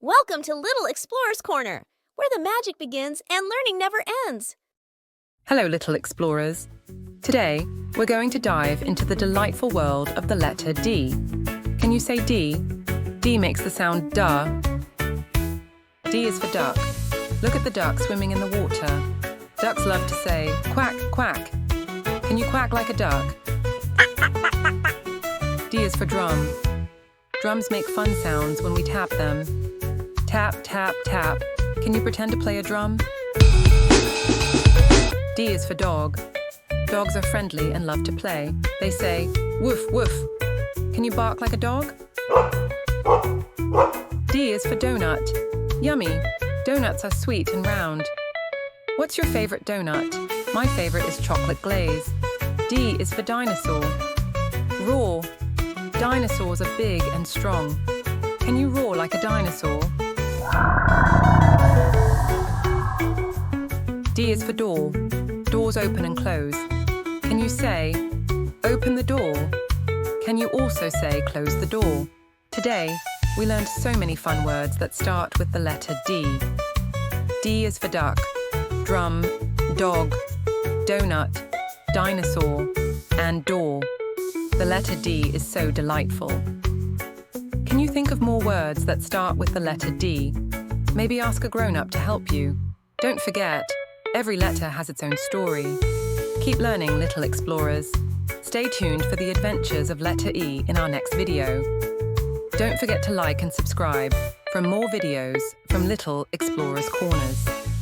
Welcome to Little Explorer's Corner, where the magic begins and learning never ends. Hello, little explorers. Today, we're going to dive into the delightful world of the letter D. Can you say D? D makes the sound duh. D is for duck. Look at the duck swimming in the water. Ducks love to say, quack, quack. Can you quack like a duck? D is for drum. Drums make fun sounds when we tap them. Tap, tap, tap. Can you pretend to play a drum? D is for dog. Dogs are friendly and love to play. They say, woof, woof. Can you bark like a dog? D is for donut. Yummy. Donuts are sweet and round. What's your favorite donut? My favorite is chocolate glaze. D is for dinosaur. Roar. Dinosaurs are big and strong. Can you roar like a dinosaur? D is for door. Doors open and close. Can you say, open the door? Can you also say, close the door? Today, we learned so many fun words that start with the letter D. D is for duck, drum, dog, donut, dinosaur, and door. The letter D is so delightful. Can you think of more words that start with the letter D? Maybe ask a grown-up to help you. Don't forget, every letter has its own story. Keep learning, little explorers. Stay tuned for the adventures of letter E in our next video. Don't forget to like and subscribe for more videos from Little Explorers Corners.